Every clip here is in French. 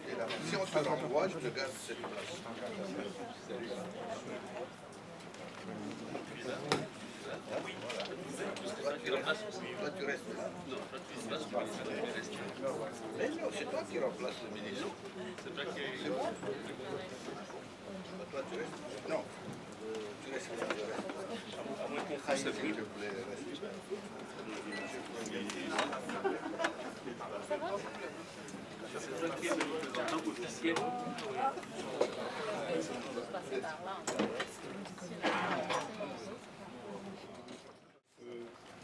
Et là, si on se renvoie, je te garde cette place. Toi, tu restes là. Mais non, c'est toi qui remplaces le ministre. C'est moi. Toi, tu restes. Non. Tu restes là, je reste là. S'il te plaît, reste.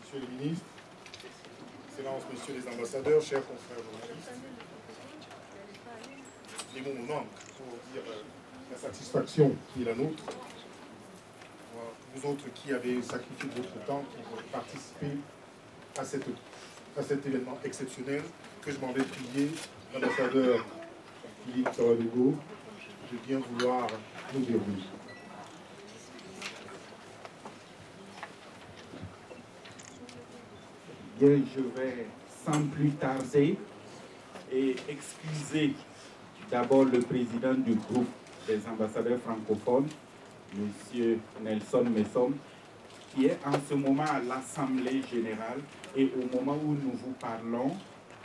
Monsieur le ministre, Excellences, Messieurs les ambassadeurs, chers confrères journalistes, les mots me manquent pour dire la satisfaction qui est la nôtre. Vous autres qui avez sacrifié votre temps pour participer à cet événement exceptionnel, que je m'en vais prier l'ambassadeur Philippe Taradugo de bien vouloir nous dérouler. Bien, je vais sans plus tarder et excuser d'abord le président du groupe des ambassadeurs francophones, M. Nelson Messom, qui est en ce moment à l'Assemblée générale et au moment où nous vous parlons,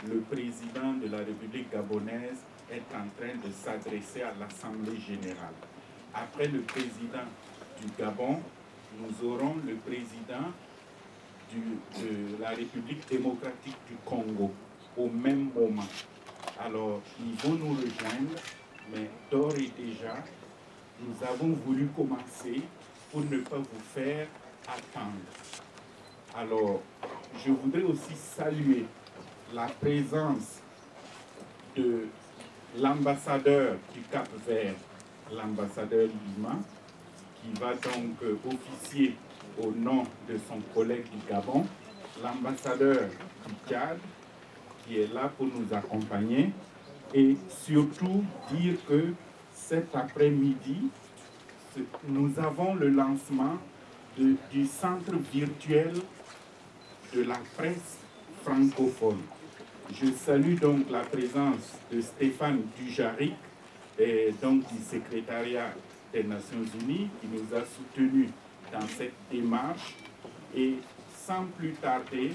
le président de la République gabonaise est en train de s'adresser à l'Assemblée générale. Après le président du Gabon, nous aurons le président de la République démocratique du Congo au même moment. Alors, ils vont nous rejoindre, mais d'ores et déjà, nous avons voulu commencer pour ne pas vous faire attendre. Alors, je voudrais aussi saluer la présence de l'ambassadeur du Cap-Vert, l'ambassadeur Lima, qui va donc officier au nom de son collègue du Gabon, l'ambassadeur du Tchad, qui est là pour nous accompagner, et surtout dire que cet après-midi, nous avons le lancement du centre virtuel de la presse francophone. Je salue donc la présence de Stéphane Dujarric, donc du secrétariat des Nations Unies, qui nous a soutenus dans cette démarche, et sans plus tarder,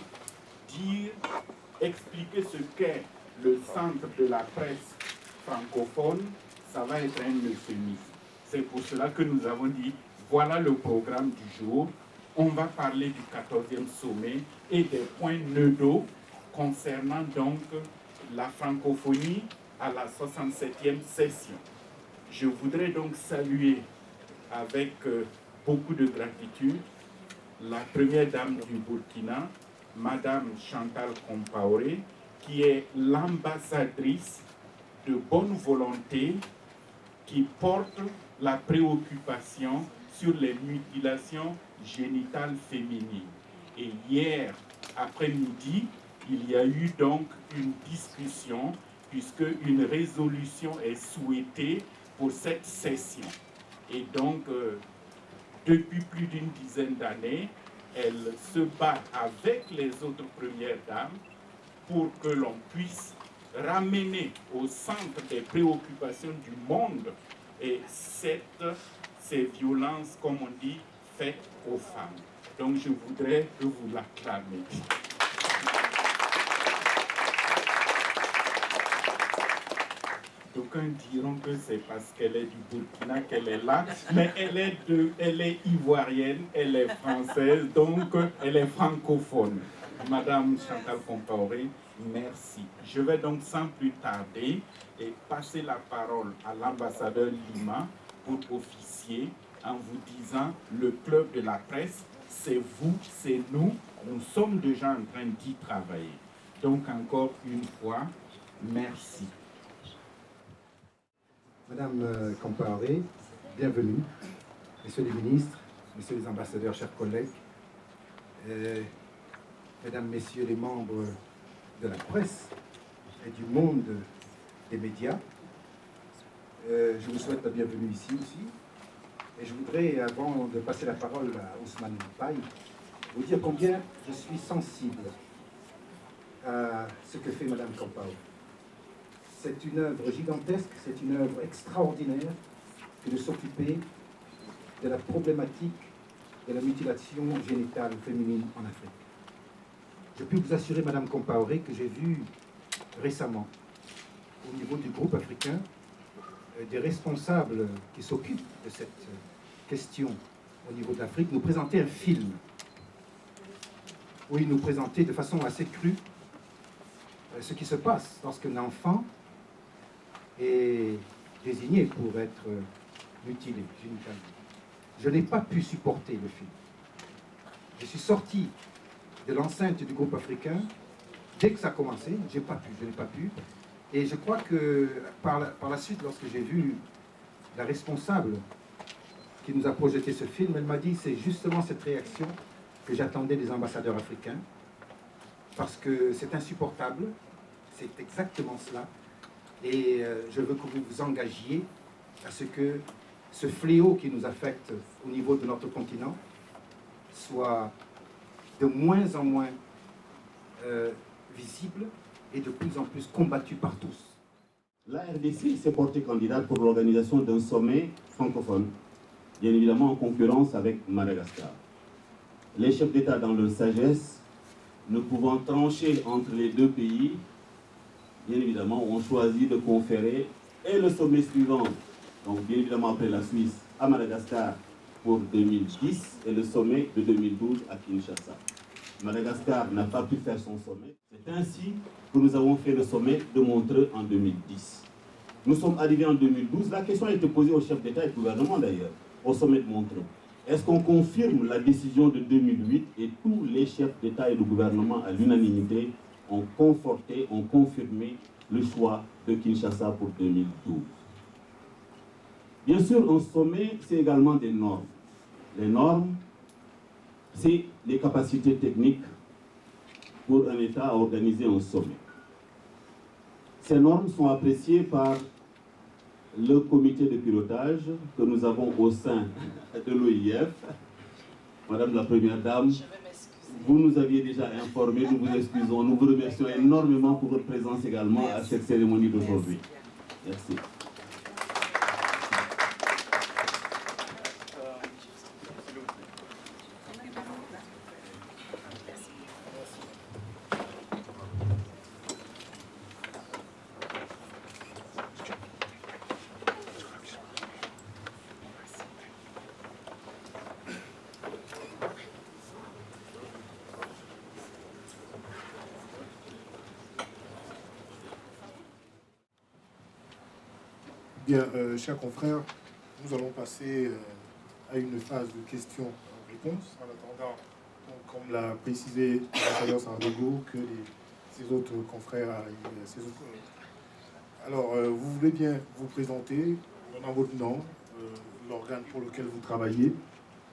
expliquer ce qu'est le centre de la presse francophone, ça va être un euphémisme. C'est pour cela que nous avons dit, voilà le programme du jour, on va parler du 14e sommet et des points nœuds concernant donc la francophonie à la 67e session. Je voudrais donc saluer avec beaucoup de gratitude la première dame du Burkina, Madame Chantal Compaoré, qui est l'ambassadrice de bonne volonté qui porte la préoccupation sur les mutilations génitales féminines. Et hier après-midi, il y a eu donc une discussion puisque une résolution est souhaitée pour cette session. Et donc, depuis plus d'une dizaine d'années, elle se bat avec les autres premières dames pour que l'on puisse ramener au centre des préoccupations du monde et ces violences, comme on dit, faites aux femmes. Donc je voudrais que vous l'acclamez. D'aucuns diront que c'est parce qu'elle est du Burkina qu'elle est là, mais elle est ivoirienne, elle est française, donc elle est francophone. Madame Chantal Compaoré, merci. Je vais donc sans plus tarder et passer la parole à l'ambassadeur Lima pour officier en vous disant le club de la presse, c'est vous, c'est nous, nous sommes déjà en train d'y travailler. Donc encore une fois, merci. Madame Compaoré, bienvenue. Messieurs les ministres, messieurs les ambassadeurs, chers collègues, mesdames, messieurs les membres de la presse et du monde des médias, je vous souhaite la bienvenue ici aussi. Et je voudrais, avant de passer la parole à Ousmane Mpaye, vous dire combien je suis sensible à ce que fait Madame Compaoré. C'est une œuvre gigantesque, c'est une œuvre extraordinaire que de s'occuper de la problématique de la mutilation génitale féminine en Afrique. Je peux vous assurer, Madame Compaoré, que j'ai vu récemment, au niveau du groupe africain, des responsables qui s'occupent de cette question au niveau de l'Afrique nous présenter un film où ils nous présentaient de façon assez crue ce qui se passe lorsqu'un enfant est désigné pour être mutilé génitalement. Je n'ai pas pu supporter le film. Je suis sorti de l'enceinte du groupe africain dès que ça a commencé. Je n'ai pas pu. Et je crois que par la suite, lorsque j'ai vu la responsable qui nous a projeté ce film, elle m'a dit c'est justement cette réaction que j'attendais des ambassadeurs africains, parce que c'est insupportable, c'est exactement cela. Et je veux que vous vous engagiez à ce que ce fléau qui nous affecte au niveau de notre continent soit de moins en moins visible et de plus en plus combattu par tous. La RDC s'est portée candidate pour l'organisation d'un sommet francophone, bien évidemment en concurrence avec Madagascar. Les chefs d'État, dans leur sagesse, ne pouvant trancher entre les deux pays, bien évidemment, ont choisi de conférer et le sommet suivant, donc bien évidemment après la Suisse, à Madagascar pour 2010 et le sommet de 2012 à Kinshasa. Madagascar n'a pas pu faire son sommet. C'est ainsi que nous avons fait le sommet de Montreux en 2010. Nous sommes arrivés en 2012. La question a été posée aux chefs d'État et de gouvernement d'ailleurs, au sommet de Montreux. Est-ce qu'on confirme la décision de 2008 et tous les chefs d'État et de gouvernement à l'unanimité ont conforté, ont confirmé le choix de Kinshasa pour 2012. Bien sûr, un sommet, c'est également des normes. Les normes, c'est les capacités techniques pour un État à organiser un sommet. Ces normes sont appréciées par le comité de pilotage que nous avons au sein de l'OIF. Madame la Première Dame, vous nous aviez déjà informé, nous vous excusons, nous vous remercions énormément pour votre présence également à cette cérémonie d'aujourd'hui. Merci. Bien, chers confrères, nous allons passer à une phase de questions-réponses. En attendant, donc, comme l'a précisé l'ambassadeur Sardego, que ces autres confrères arrivent. Alors, vous voulez bien vous présenter, donnant votre nom, l'organe pour lequel vous travaillez,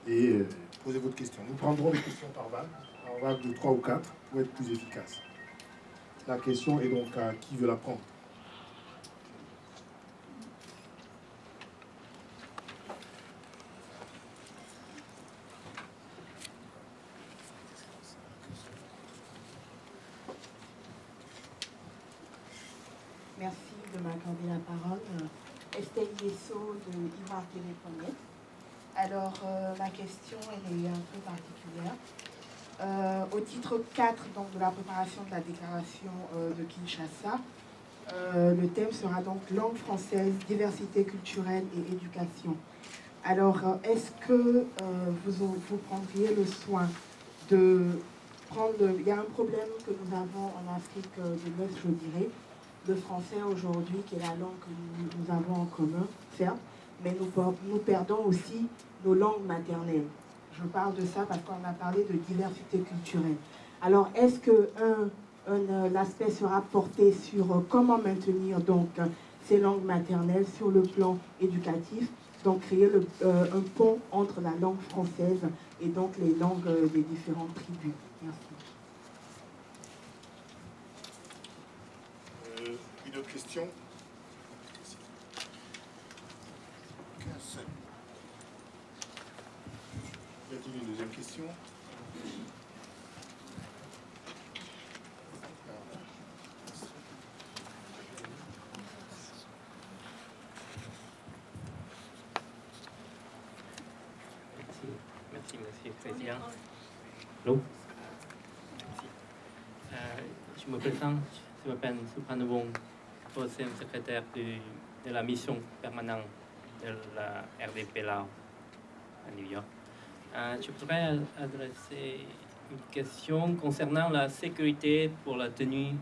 et poser votre question. Nous prendrons les questions par vague de 3 ou 4, pour être plus efficace. La question est donc à qui veut la prendre. Merci de m'accorder la parole. Estelle Yesso de Ivoire TV.net. Alors, ma question, elle est un peu particulière. Au titre 4 donc, de la préparation de la déclaration de Kinshasa, le thème sera donc langue française, diversité culturelle et éducation. Alors, est-ce que vous prendriez le soin de prendre... Il y a un problème que nous avons en Afrique de l'Ouest, je dirais, le français aujourd'hui, qui est la langue que nous avons en commun, certes, mais nous perdons aussi nos langues maternelles. Je parle de ça parce qu'on a parlé de diversité culturelle. Alors, est-ce que l'aspect sera porté sur comment maintenir donc ces langues maternelles sur le plan éducatif, donc créer un pont entre la langue française et donc les langues des différentes tribus? Merci. Une autre question? Y a-t-il une deuxième question? Président. Allô? Je me présente, je m'appelle Suphanabong, troisième secrétaire de la mission permanente de la RDP Lao à New York. Je voudrais adresser une question concernant la sécurité pour la tenue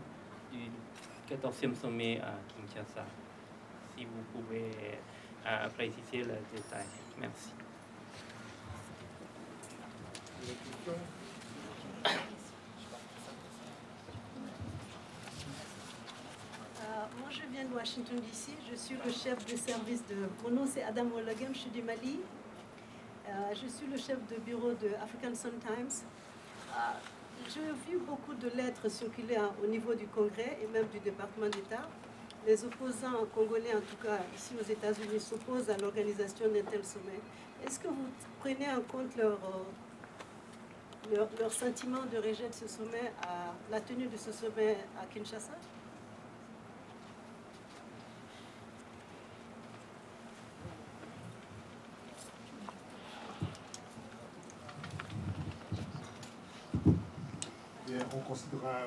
du 14e sommet à Kinshasa. Si vous pouvez préciser le détail. Merci. Moi, je viens de Washington, D.C. Je suis le chef de service de... Mon nom, c'est Adam Wolagam, je suis du Mali. Je suis le chef de bureau de African Sun Times. J'ai vu beaucoup de lettres circuler au niveau du Congrès et même du département d'État. Les opposants congolais, en tout cas ici aux États-Unis, s'opposent à l'organisation d'un tel sommet. Est-ce que vous prenez en compte leur sentiment de rejet de ce sommet, à la tenue de ce sommet à Kinshasa? Et on considérera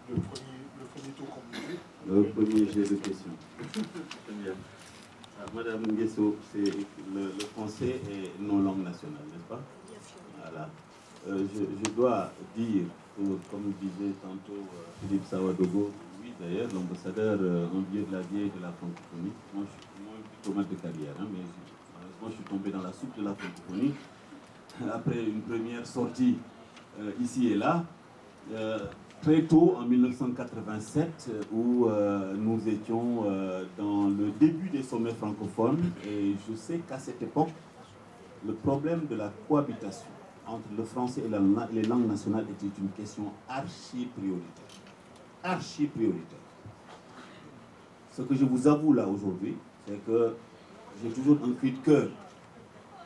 le premier tour comme levé. Le premier jet de questions. Très bien. Madame Nguesso, le français est non langue nationale, n'est-ce pas? Voilà. Je dois dire, comme disait tantôt Philippe Sawadogo, oui d'ailleurs, l'ambassadeur envié de la vieille de la francophonie, moi je suis diplomate de carrière, hein, mais malheureusement je suis tombé dans la soupe de la francophonie après une première sortie ici et là. Très tôt, en 1987, où nous étions dans le début des sommets francophones, et je sais qu'à cette époque, le problème de la cohabitation entre le français et les langues nationales était une question archi-prioritaire. Archi-prioritaire. Ce que je vous avoue là aujourd'hui, c'est que j'ai toujours un cri de cœur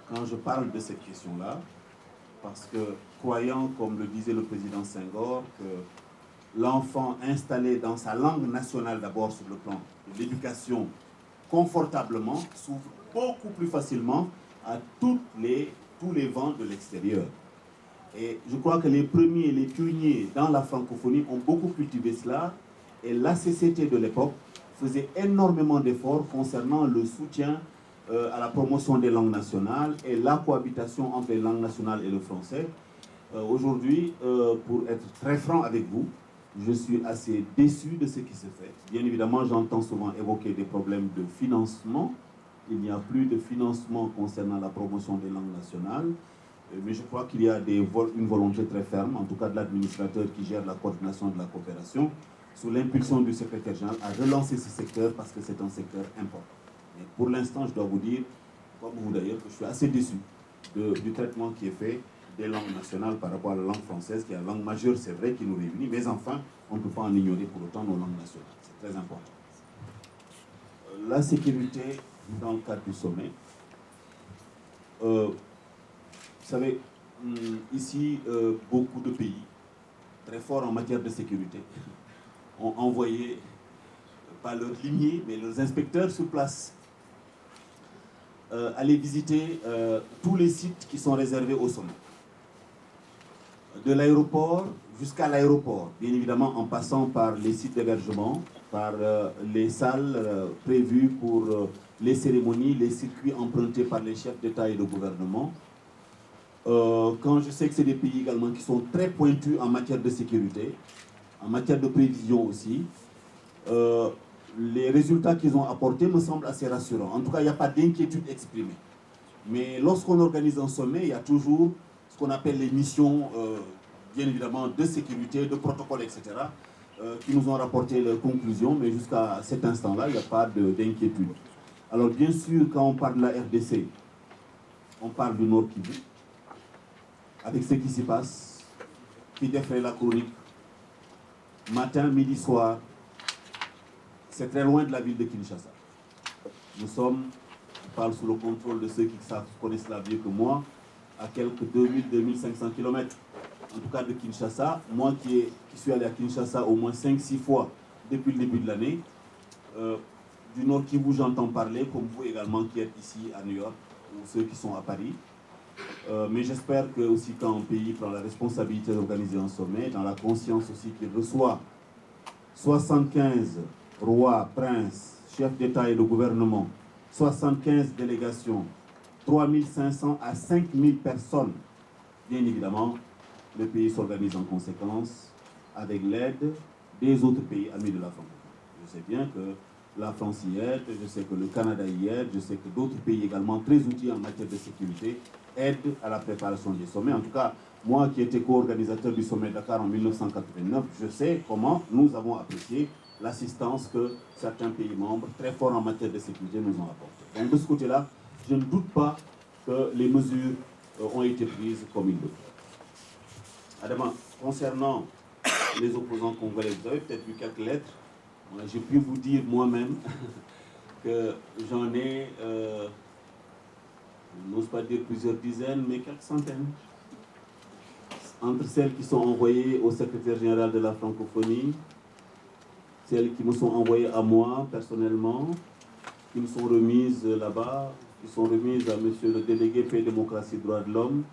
quand je parle de cette question-là, parce que croyant, comme le disait le président Senghor, que l'enfant installé dans sa langue nationale d'abord sur le plan de l'éducation confortablement s'ouvre beaucoup plus facilement à tous les vents de l'extérieur. Et je crois que les premiers, les pionniers dans la francophonie ont beaucoup cultivé cela, et l'ACCT de l'époque faisait énormément d'efforts concernant le soutien à la promotion des langues nationales et la cohabitation entre les langues nationales et le français. Aujourd'hui, pour être très franc avec vous, je suis assez déçu de ce qui se fait. Bien évidemment, j'entends souvent évoquer des problèmes de financement. Il n'y a plus de financement concernant la promotion des langues nationales. Mais je crois qu'il y a une volonté très ferme, en tout cas de l'administrateur qui gère la coordination de la coopération, sous l'impulsion du secrétaire général, à relancer ce secteur parce que c'est un secteur important. Et pour l'instant, je dois vous dire, comme vous d'ailleurs, que je suis assez déçu du traitement qui est fait des langues nationales par rapport à la langue française, qui est la langue majeure, c'est vrai, qui nous réunit, mais enfin, on ne peut pas en ignorer pour autant nos langues nationales. C'est très important. La sécurité dans le cadre du sommet. Vous savez, ici, beaucoup de pays très forts en matière de sécurité ont envoyé, pas leurs limiers, mais leurs inspecteurs sur place, aller visiter tous les sites qui sont réservés au sommet. De l'aéroport jusqu'à l'aéroport, bien évidemment en passant par les sites d'hébergement, par les salles prévues pour les cérémonies, les circuits empruntés par les chefs d'État et de gouvernement. Quand je sais que c'est des pays également qui sont très pointus en matière de sécurité, en matière de prévision aussi, les résultats qu'ils ont apportés me semblent assez rassurants. En tout cas, il n'y a pas d'inquiétude exprimée. Mais lorsqu'on organise un sommet, il y a toujours ce qu'on appelle les missions, bien évidemment, de sécurité, de protocole, etc., qui nous ont rapporté leurs conclusions, mais jusqu'à cet instant-là, il n'y a pas d'inquiétude. Alors, bien sûr, quand on parle de la RDC, on parle du Nord Kivu, avec ce qui s'y passe, qui défraie la chronique, matin, midi, soir. C'est très loin de la ville de Kinshasa. Nous sommes, je parle sous le contrôle de ceux qui connaissent la ville que moi, à quelques 2000-2500 km, en tout cas de Kinshasa. Moi qui suis allé à Kinshasa au moins 5-6 fois depuis le début de l'année, du Nord Kivu j'entends parler, comme vous également qui êtes ici à New York, ou ceux qui sont à Paris. Mais j'espère que aussi quand un pays prend la responsabilité d'organiser un sommet, dans la conscience aussi qu'il reçoit 75 rois, princes, chefs d'État et de gouvernement, 75 délégations, 3500 à 5000 personnes, bien évidemment, le pays s'organise en conséquence avec l'aide des autres pays amis de la France. Je sais bien que la France y aide, je sais que le Canada y aide, je sais que d'autres pays également très outillés en matière de sécurité aident à la préparation des sommets. En tout cas, moi qui étais co-organisateur du sommet de Dakar en 1989, je sais comment nous avons apprécié l'assistance que certains pays membres très forts en matière de sécurité nous ont apportée. Donc de ce côté-là, je ne doute pas que les mesures ont été prises comme il le faut. Adama, concernant les opposants congolais, vous avez peut-être vu quelques lettres. J'ai pu vous dire moi-même que j'en ai, je n'ose pas dire plusieurs dizaines, mais quelques centaines. Entre celles qui sont envoyées au secrétaire général de la francophonie, celles qui me sont envoyées à moi personnellement, qui me sont remises là-bas, qui sont remises à monsieur le délégué Paix, Démocratie, Droits de l'Homme.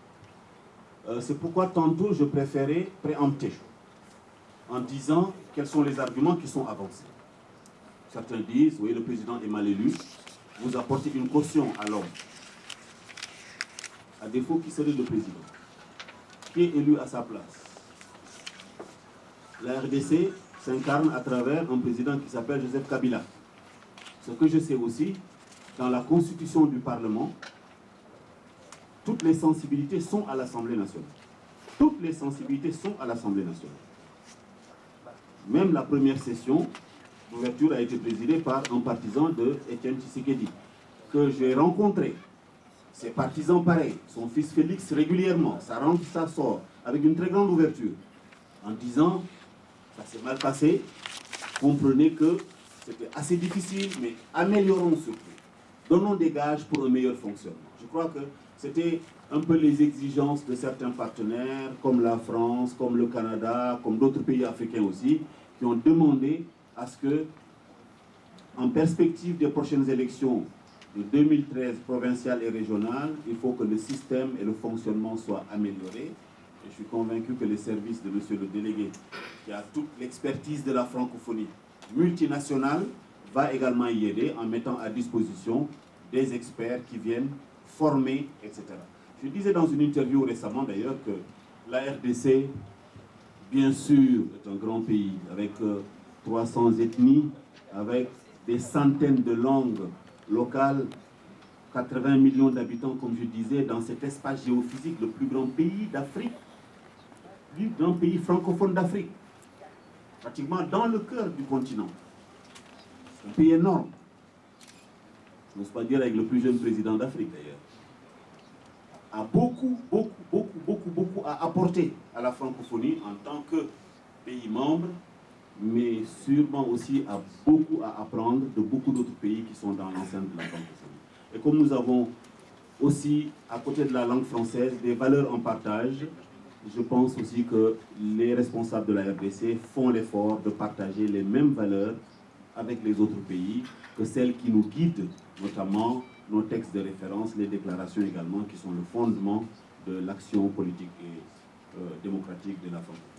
C'est pourquoi tantôt je préférais préempter en disant quels sont les arguments qui sont avancés. Certains disent, oui, le président est mal élu, vous apportez une caution à l'homme. À défaut, qui serait le président? Qui est élu à sa place? La RDC s'incarne à travers un président qui s'appelle Joseph Kabila. Ce que je sais aussi, dans la constitution du Parlement, toutes les sensibilités sont à l'Assemblée nationale. Toutes les sensibilités sont à l'Assemblée nationale. Même la première session d'ouverture a été présidée par un partisan de Étienne Tshisekedi, que j'ai rencontré. Ses partisans pareils, son fils Félix régulièrement, ça rentre, ça sort, avec une très grande ouverture, en disant, ça s'est mal passé, comprenez que c'était assez difficile, mais améliorons surtout. Donnons des gages pour un meilleur fonctionnement. Je crois que c'était un peu les exigences de certains partenaires, comme la France, comme le Canada, comme d'autres pays africains aussi, qui ont demandé à ce que, en perspective des prochaines élections de 2013 provinciales et régionales, il faut que le système et le fonctionnement soient améliorés. Et je suis convaincu que les services de monsieur le délégué, qui a toute l'expertise de la francophonie multinationale, va également y aider en mettant à disposition des experts qui viennent former, etc. Je disais dans une interview récemment d'ailleurs que la RDC, bien sûr, est un grand pays avec 300 ethnies, avec des centaines de langues locales, 80 millions d'habitants, comme je disais, dans cet espace géophysique, le plus grand pays d'Afrique, le plus grand pays francophone d'Afrique, pratiquement dans le cœur du continent. Un pays énorme. Je n'ose pas dire avec le plus jeune président d'Afrique d'ailleurs. A beaucoup à apporter à la francophonie en tant que pays membre, mais sûrement aussi a beaucoup à apprendre de beaucoup d'autres pays qui sont dans l'enceinte de la francophonie. Et comme nous avons aussi, à côté de la langue française, des valeurs en partage, je pense aussi que les responsables de la RDC font l'effort de partager les mêmes valeurs avec les autres pays que celles qui nous guident, notamment nos textes de référence, les déclarations également, qui sont le fondement de l'action politique et démocratique de la francophonie.